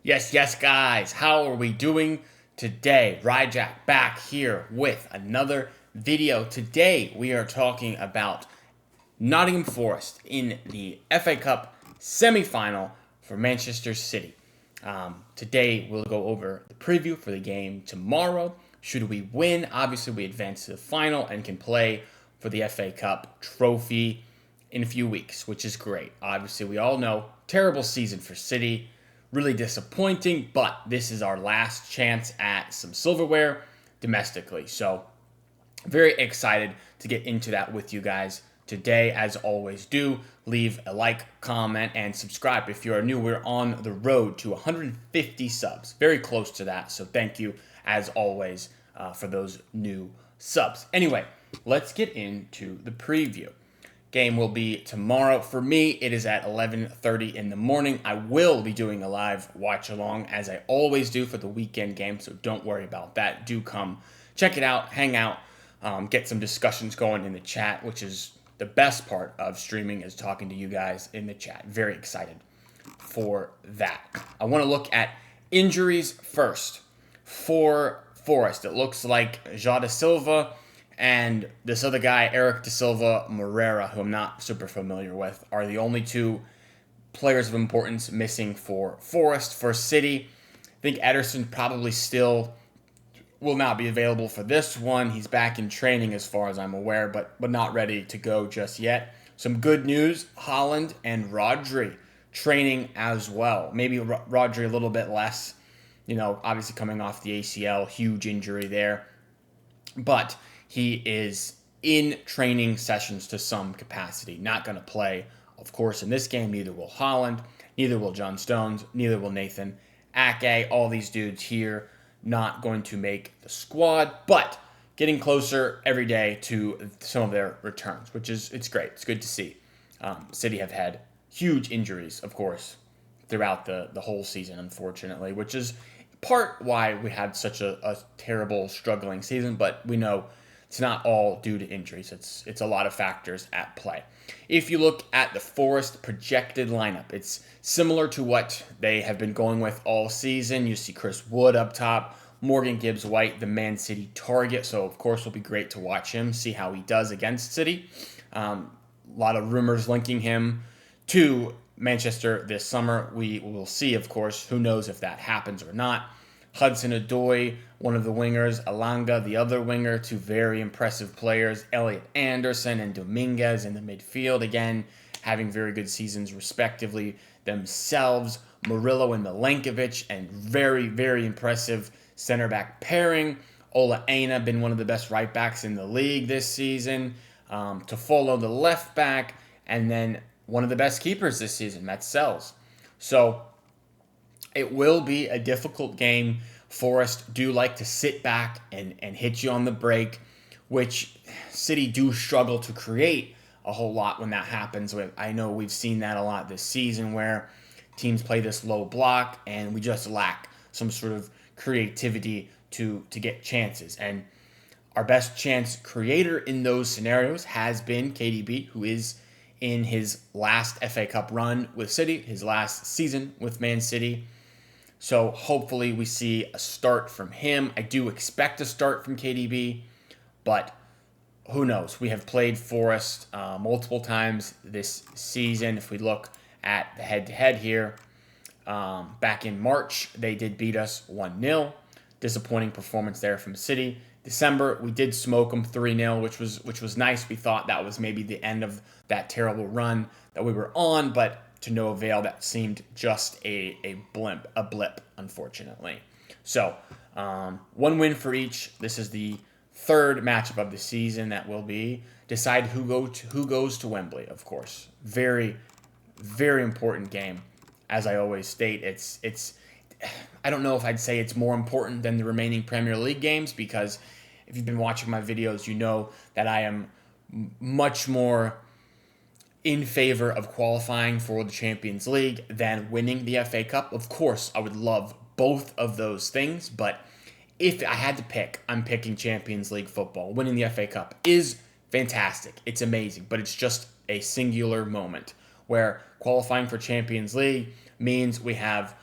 Yes, yes, guys. How are we doing today? Ryjack back here with another video. Today we are talking about Nottingham Forest in the FA Cup semi-final for Manchester City. Today we'll go over the preview for the game tomorrow. Should we win, obviously we advance to the final and can play for the FA Cup trophy in a few weeks, which is great. Obviously, we all know, terrible season for City. Really disappointing, but this is our last chance at some silverware domestically. So, very excited to get into that with you guys today. As always, do leave a like, comment, and subscribe if you are new. We're on the road to 150 subs, very close to that. So, thank you, as always, for those new subs. Anyway, let's get into the preview. Game will be tomorrow. For me, it is at 11:30 in the morning. I will be doing a live watch along as I always do for the weekend game, so don't worry about that. Do come check it out, hang out, get some discussions going in the chat, which is the best part of streaming, is talking to you guys in the chat. Very excited for that. I want to look at injuries first for Forest. It looks like Jada Silva and this other guy, Eric Da Silva Moreira, who I'm not super familiar with, are the only two players of importance missing for Forest. For City, I think Ederson probably still will not be available for this one. He's back in training as far as I'm aware, but not ready to go just yet. Some good news, Haaland and Rodri training as well. Maybe Rodri a little bit less, obviously coming off the ACL, huge injury there. But he is in training sessions to some capacity. Not going to play, of course, in this game. Neither will Haaland. Neither will John Stones. Neither will Nathan Ake. All these dudes here not going to make the squad, but getting closer every day to some of their returns, which is, it's great. It's good to see. City have had huge injuries, of course, throughout the whole season, unfortunately, which is part why we had such a terrible, struggling season, but we know it's not all due to injuries. It's a lot of factors at play. If you look at the Forest projected lineup, it's similar to what they have been going with all season. You see Chris Wood up top, Morgan Gibbs-White, the Man City target. So, of course, it'll be great to watch him, see how he does against City. A lot of rumors linking him to Manchester this summer. We will see, of course. Who knows if that happens or not. Hudson-Odoi, one of the wingers, Alanga, the other winger, two very impressive players, Elliot Anderson and Dominguez in the midfield, again, having very good seasons respectively themselves. Murillo and Milenkovic, and very, very impressive center back pairing. Ola Aina, been one of the best right backs in the league this season. Toffolo, the left back, and then one of the best keepers this season, Metzels. So it will be a difficult game. Forest do like to sit back and hit you on the break, which City do struggle to create a whole lot when that happens. I know we've seen that a lot this season where teams play this low block and we just lack some sort of creativity to get chances. And our best chance creator in those scenarios has been KDB, who is in his last FA Cup run with City, his last season with Man City. So hopefully we see a start from him. I do expect a start from KDB, but who knows? We have played Forest multiple times this season. If we look at the head-to-head here, back in March, they did beat us 1-0. Disappointing performance there from City. December, we did smoke them 3-0, which was nice. We thought that was maybe the end of that terrible run that we were on, but to no avail. That seemed just a blip, unfortunately. So, one win for each. This is the third matchup of the season that will be decide who goes to Wembley, of course. Very, very important game. As I always state, it's I don't know if I'd say it's more important than the remaining Premier League games, because if you've been watching my videos, you know that I am much more in favor of qualifying for the Champions League than winning the FA Cup. Of course, I would love both of those things, but if I had to pick, I'm picking Champions League football. Winning the FA Cup is fantastic. It's amazing, but it's just a singular moment, where qualifying for Champions League means we have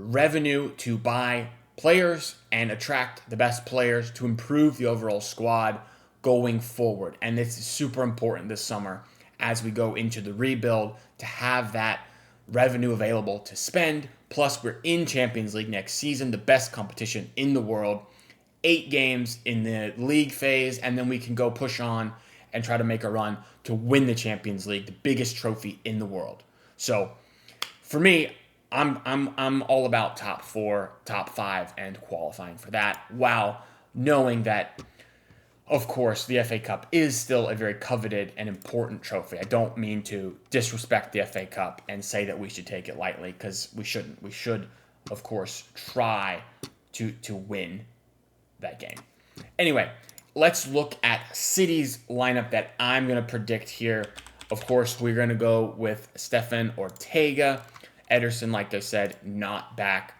revenue to buy players and attract the best players to improve the overall squad going forward. And this is super important this summer as we go into the rebuild to have that revenue available to spend. Plus, we're in Champions League next season, the best competition in the world. 8 games in the league phase, and then we can go push on and try to make a run to win the Champions League, the biggest trophy in the world. So, for me, I'm all about top 4, top 5, and qualifying for that, while knowing that, of course, the FA Cup is still a very coveted and important trophy. I don't mean to disrespect the FA Cup and say that we should take it lightly, because we shouldn't. We should, of course, try to win that game. Anyway, let's look at City's lineup that I'm going to predict here. Of course, we're going to go with Stefan Ortega. Ederson, like I said, not back,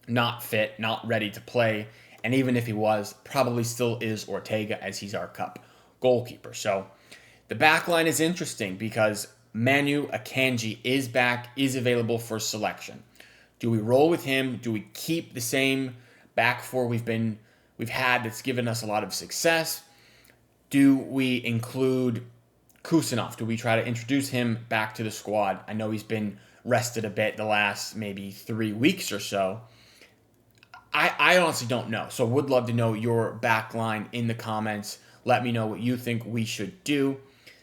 not fit, not ready to play. And even if he was, probably still is Ortega, as he's our cup goalkeeper. So the back line is interesting because Manu Akanji is back, is available for selection. Do we roll with him? Do we keep the same back four we've had that's given us a lot of success? Do we include Kusanov? Do we try to introduce him back to the squad? I know he's been rested a bit the last maybe 3 weeks or so. I honestly don't know. So would love to know your back line in the comments. Let me know what you think we should do.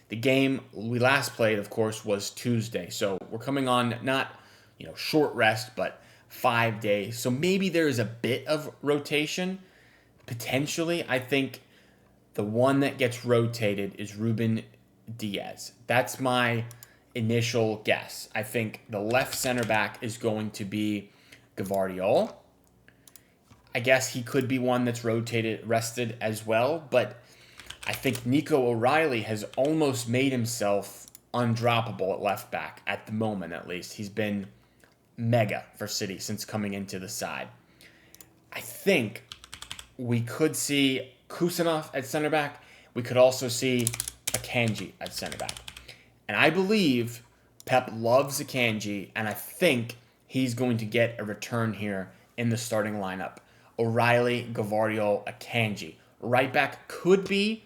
The game we last played, of course, was Tuesday. So we're coming on not, short rest, but 5 days. So maybe there is a bit of rotation. Potentially, I think the one that gets rotated is Ruben Diaz. That's my initial guess. I think the left center back is going to be Gvardiol. I guess he could be one that's rested as well, but I think Nico O'Reilly has almost made himself undroppable at left back, at the moment at least. He's been mega for City since coming into the side. I think we could see Kusanov at center back. We could also see Akanji at center back. And I believe Pep loves Akanji, and I think he's going to get a return here in the starting lineup. O'Reilly, Gvardiol, Akanji. Right back could be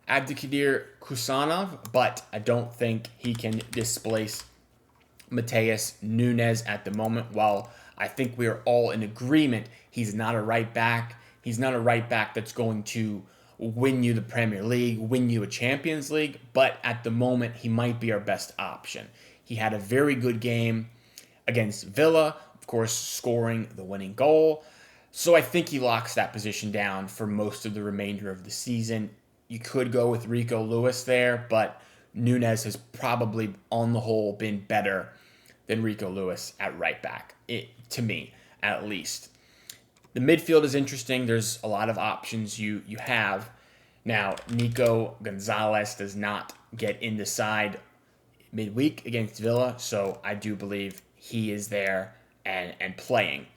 Abdikadir Kusanov, but I don't think he can displace Mateus Nunes at the moment. While I think we are all in agreement, he's not a right back. He's not a right back that's going to win you the Premier League, win you a Champions League, but at the moment, he might be our best option. He had a very good game against Villa, of course, scoring the winning goal. So I think he locks that position down for most of the remainder of the season. You could go with Rico Lewis there, but Nunes has probably, on the whole, been better than Rico Lewis at right back, to me, at least. The midfield is interesting. There's a lot of options you have. Now, Nico Gonzalez does not get in the side midweek against Villa, so I do believe he is there and playing.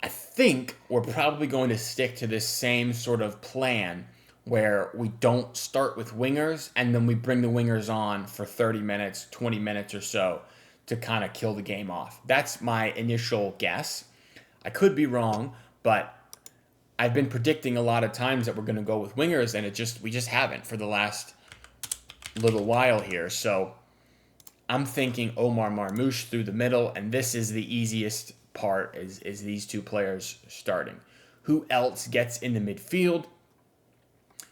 I think we're probably going to stick to this same sort of plan where we don't start with wingers and then we bring the wingers on for 30 minutes, 20 minutes or so to kind of kill the game off. That's my initial guess. I could be wrong, but I've been predicting a lot of times that we're going to go with wingers, and we just haven't for the last little while here. So I'm thinking Omar Marmoush through the middle, and this is the easiest part is these two players starting. Who else gets in the midfield?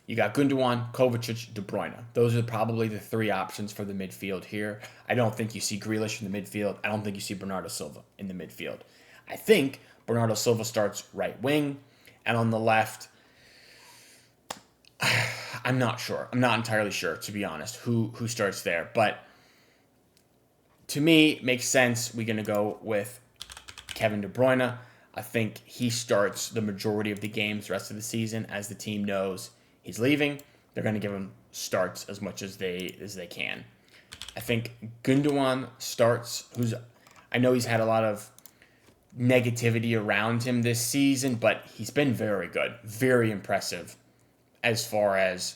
You got Gundogan, Kovacic, De Bruyne. Those are probably the 3 options for the midfield here. I don't think you see Grealish in the midfield. I don't think you see Bernardo Silva in the midfield. I think Bernardo Silva starts right wing, and on the left, I'm not sure. I'm not entirely sure, to be honest, who starts there. But to me, it makes sense. We're going to go with Kevin De Bruyne. I think he starts the majority of the games the rest of the season, as the team knows he's leaving. They're going to give him starts as much as they can. I think Gundogan starts, I know he's had a lot of negativity around him this season, but he's been very good, very impressive as far as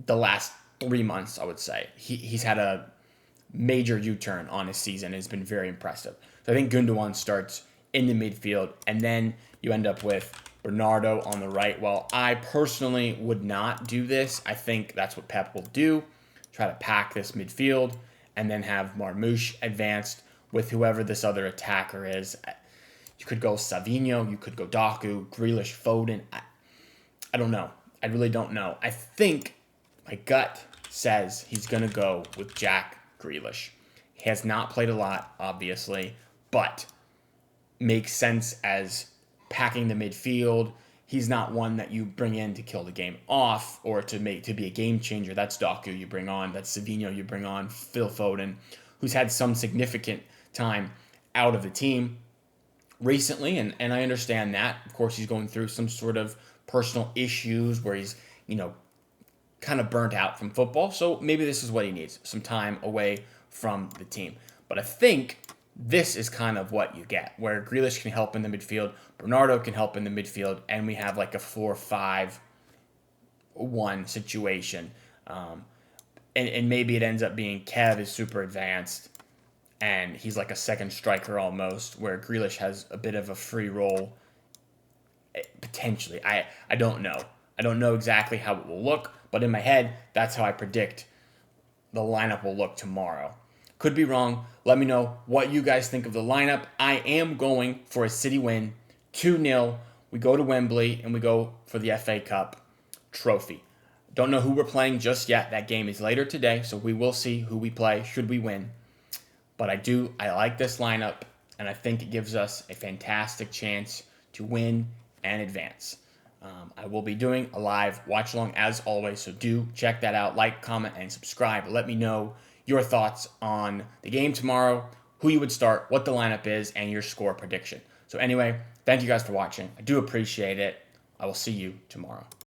the last 3 months, I would say. He's had a major U-turn on his season. It's been very impressive. So I think Gundogan starts in the midfield, and then you end up with Bernardo on the right. Well, I personally would not do this. I think that's what Pep will do. Try to pack this midfield and then have Marmoush advanced with whoever this other attacker is. You could go Savinho, you could go Doku, Grealish, Foden. I don't know. I really don't know. I think my gut says he's going to go with Jack Grealish. He has not played a lot, obviously, but makes sense as packing the midfield. He's not one that you bring in to kill the game off or to be a game changer. That's Doku you bring on. That's Savinho you bring on. Phil Foden, who's had some significant time out of the team recently, and I understand that. Of course, he's going through some sort of personal issues where he's, kind of burnt out from football. So maybe this is what he needs, some time away from the team. But I think this is kind of what you get, where Grealish can help in the midfield, Bernardo can help in the midfield, and we have like a 4-5-1 situation. And maybe it ends up being Kev is super advanced, and he's like a second striker almost, where Grealish has a bit of a free role, potentially. I don't know. I don't know exactly how it will look, but in my head, that's how I predict the lineup will look tomorrow. Could be wrong. Let me know what you guys think of the lineup. I am going for a City win, 2-0. We go to Wembley, and we go for the FA Cup trophy. Don't know who we're playing just yet. That game is later today, so we will see who we play should we win. But I like this lineup, and I think it gives us a fantastic chance to win and advance. I will be doing a live watch along as always, so do check that out. Like, comment, and subscribe. Let me know your thoughts on the game tomorrow, who you would start, what the lineup is, and your score prediction. So anyway, thank you guys for watching. I do appreciate it. I will see you tomorrow.